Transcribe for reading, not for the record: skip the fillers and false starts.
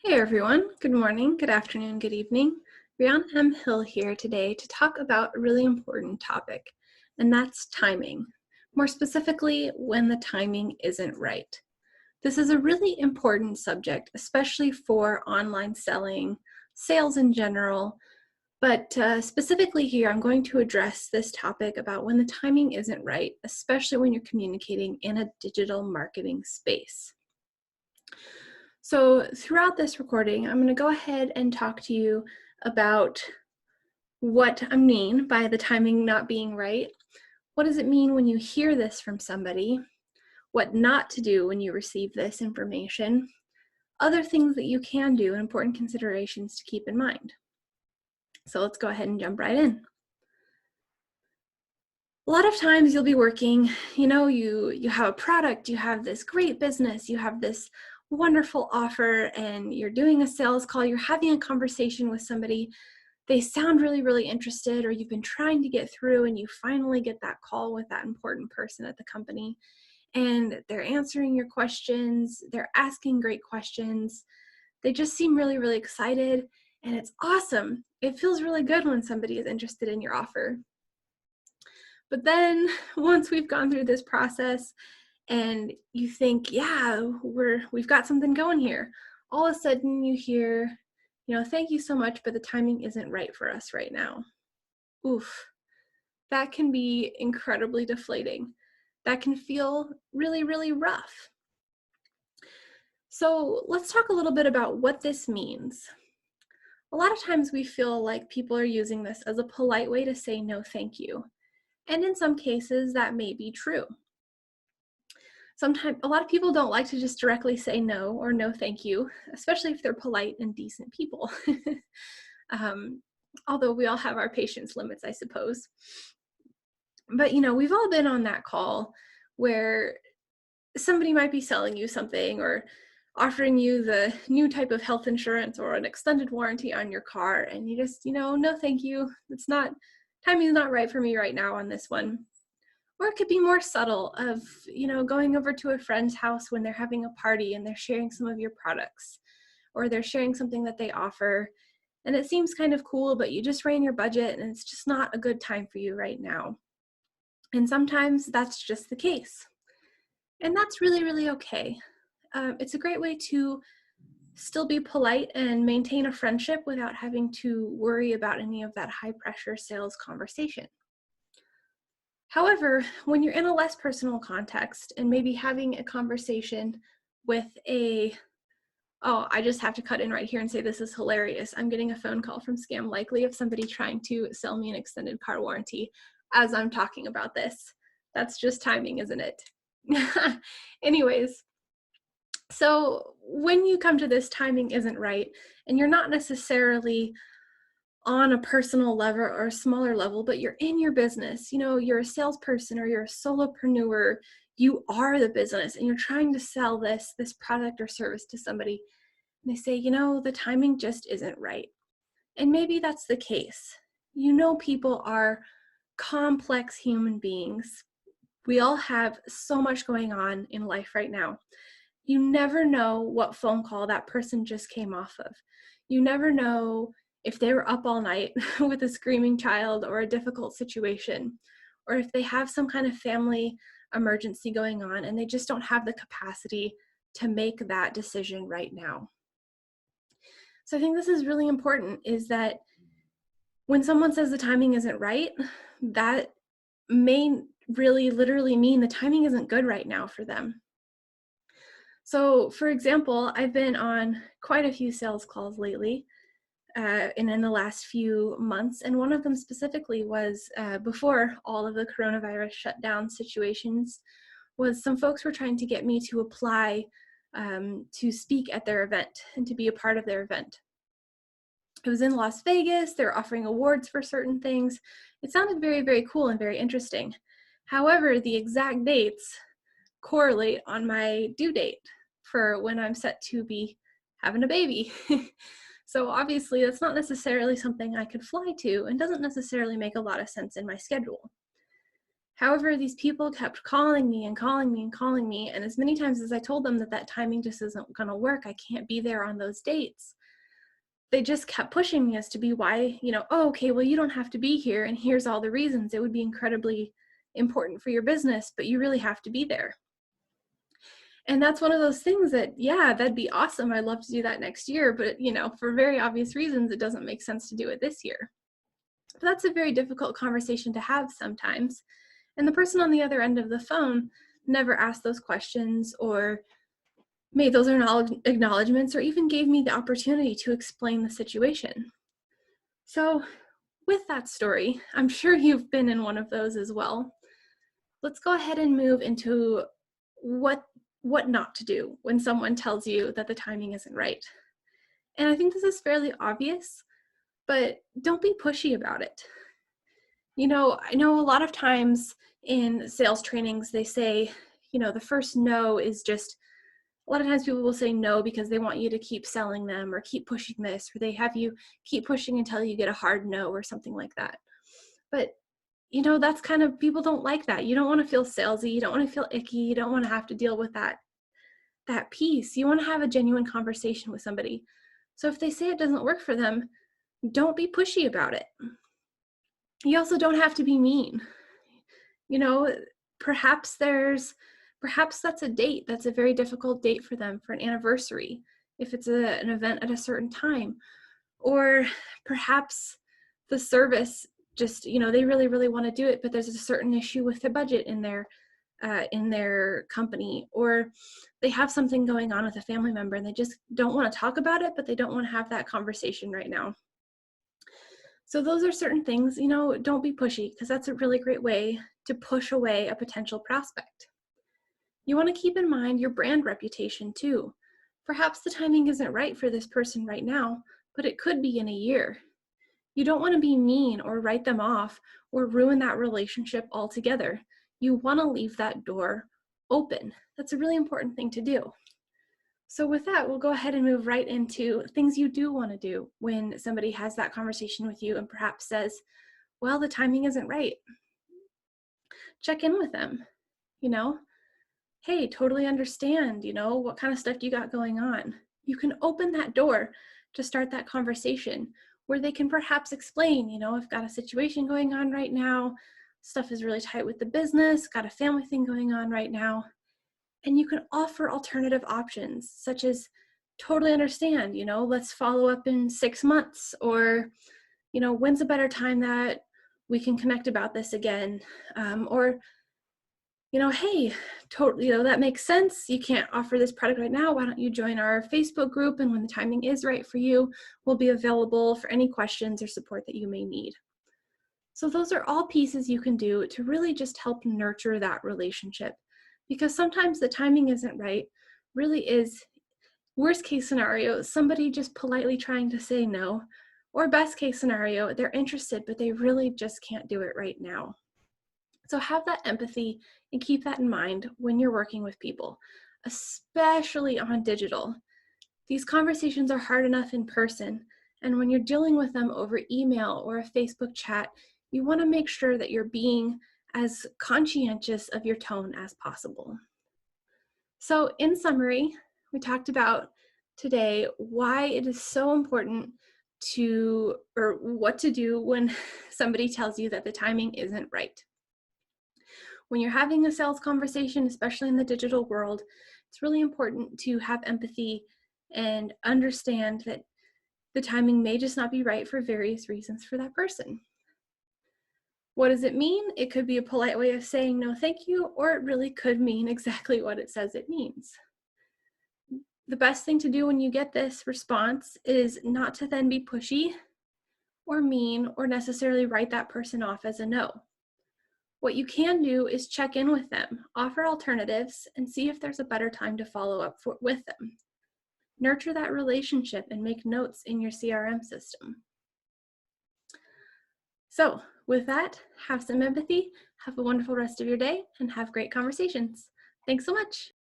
Hey everyone, good morning, good afternoon, good evening. Brianna M. Hill here today to talk about a really important topic, and that's timing. More specifically, when the timing isn't right. This is a really important subject, especially for online selling, sales in general, but specifically here, I'm going to address this topic about when the timing isn't right, especially when you're communicating in a digital marketing space. So throughout this recording, I'm going to go ahead and talk to you about what I mean by the timing not being right. What does it mean when you hear this from somebody? What not to do when you receive this information? Other things that you can do and important considerations to keep in mind. So let's go ahead and jump right in. A lot of times you'll be working, you have a product, you have this great business, you have this wonderful offer, and you're doing a sales call, you're having a conversation with somebody, they sound really, really interested, or you've been trying to get through and you finally get that call with that important person at the company, and they're answering your questions, they're asking great questions, they just seem really, really excited, and it's awesome. It feels really good when somebody is interested in your offer. But then once we've gone through this process and you think, yeah, we've got something going here, all of a sudden you hear, thank you so much, but the timing isn't right for us right now. Oof, that can be incredibly deflating. That can feel really, really rough. So let's talk a little bit about what this means. A lot of times we feel like people are using this as a polite way to say no thank you. And in some cases, that may be true. Sometimes a lot of people don't like to just directly say no or no thank you, especially if they're polite and decent people. Although we all have our patience limits, I suppose. But we've all been on that call where somebody might be selling you something or offering you the new type of health insurance or an extended warranty on your car, and you just, no thank you. Timing's not right for me right now on this one. Or it could be more subtle of, going over to a friend's house when they're having a party and they're sharing some of your products, or they're sharing something that they offer, and it seems kind of cool, but you just ran your budget and it's just not a good time for you right now. And sometimes that's just the case. And that's really, really okay. It's a great way to still be polite and maintain a friendship without having to worry about any of that high pressure sales conversation. However, when you're in a less personal context and maybe having a conversation with I just have to cut in right here and say this is hilarious. I'm getting a phone call from Scam Likely of somebody trying to sell me an extended car warranty as I'm talking about this. That's just timing, isn't it? Anyways, so when you come to this timing isn't right, and you're not necessarily on a personal level or a smaller level, but you're in your business, you're a salesperson or you're a solopreneur, you are the business and you're trying to sell this product or service to somebody, and they say, the timing just isn't right. And maybe that's the case. People are complex human beings. We all have so much going on in life right now. You never know what phone call that person just came off of. You never know if they were up all night with a screaming child or a difficult situation, or if they have some kind of family emergency going on and they just don't have the capacity to make that decision right now. So I think this is really important, is that when someone says the timing isn't right, that may really literally mean the timing isn't good right now for them. So for example, I've been on quite a few sales calls lately, and in the last few months, and one of them specifically was before all of the coronavirus shutdown situations, was some folks were trying to get me to apply to speak at their event and to be a part of their event. It was in Las Vegas. They were offering awards for certain things. It sounded very, very cool and very interesting. However, the exact dates correlate on my due date for when I'm set to be having a baby. So obviously that's not necessarily something I could fly to and doesn't necessarily make a lot of sense in my schedule. However, these people kept calling me and calling me and calling me. And as many times as I told them that that timing just isn't going to work, I can't be there on those dates, they just kept pushing me as to be why, oh, okay, well, you don't have to be here. And here's all the reasons. It would be incredibly important for your business, but you really have to be there. And that's one of those things that, yeah, that'd be awesome. I'd love to do that next year. But, for very obvious reasons, it doesn't make sense to do it this year. But that's a very difficult conversation to have sometimes. And the person on the other end of the phone never asked those questions or made those acknowledgments or even gave me the opportunity to explain the situation. So with that story, I'm sure you've been in one of those as well. Let's go ahead and move into what not to do when someone tells you that the timing isn't right. And I think this is fairly obvious, but don't be pushy about it. I know a lot of times in sales trainings, they say, the first no is just, a lot of times people will say no because they want you to keep selling them or keep pushing this, or they have you keep pushing until you get a hard no or something like that. But, that's kind of, people don't like that. You don't want to feel salesy. You don't want to feel icky. You don't want to have to deal with that piece. You want to have a genuine conversation with somebody. So if they say it doesn't work for them, don't be pushy about it. You also don't have to be mean. Perhaps that's a date that's a very difficult date for them, for an anniversary, if it's an event at a certain time. Or perhaps the service just, they really, really want to do it, but there's a certain issue with the budget in their company, or they have something going on with a family member and they just don't want to talk about it, but they don't want to have that conversation right now. So those are certain things, don't be pushy, because that's a really great way to push away a potential prospect. You want to keep in mind your brand reputation too. Perhaps the timing isn't right for this person right now, but it could be in a year. You don't want to be mean or write them off or ruin that relationship altogether. You want to leave that door open. That's a really important thing to do. So with that, we'll go ahead and move right into things you do want to do when somebody has that conversation with you and perhaps says, well, the timing isn't right. Check in with them, hey, totally understand, what kind of stuff do you got going on? You can open that door to start that conversation where they can perhaps explain, I've got a situation going on right now. Stuff is really tight with the business, got a family thing going on right now. And you can offer alternative options, such as, totally understand, let's follow up in 6 months, or, when's a better time that we can connect about this again? Or, hey, totally, that makes sense. You can't offer this product right now. Why don't you join our Facebook group? And when the timing is right for you, we'll be available for any questions or support that you may need. So those are all pieces you can do to really just help nurture that relationship. Because sometimes the timing isn't right, really is, worst case scenario, somebody just politely trying to say no, or best case scenario, they're interested, but they really just can't do it right now. So have that empathy and keep that in mind when you're working with people, especially on digital. These conversations are hard enough in person, and when you're dealing with them over email or a Facebook chat, you want to make sure that you're being as conscientious of your tone as possible. So in summary, we talked about today why it is so important or what to do when somebody tells you that the timing isn't right. When you're having a sales conversation, especially in the digital world, it's really important to have empathy and understand that the timing may just not be right for various reasons for that person. What does it mean? It could be a polite way of saying no thank you, or it really could mean exactly what it says it means. The best thing to do when you get this response is not to then be pushy or mean or necessarily write that person off as a no. What you can do is check in with them, offer alternatives, and see if there's a better time to follow up with them. Nurture that relationship and make notes in your CRM system. So with that, have some empathy, have a wonderful rest of your day, and have great conversations. Thanks so much.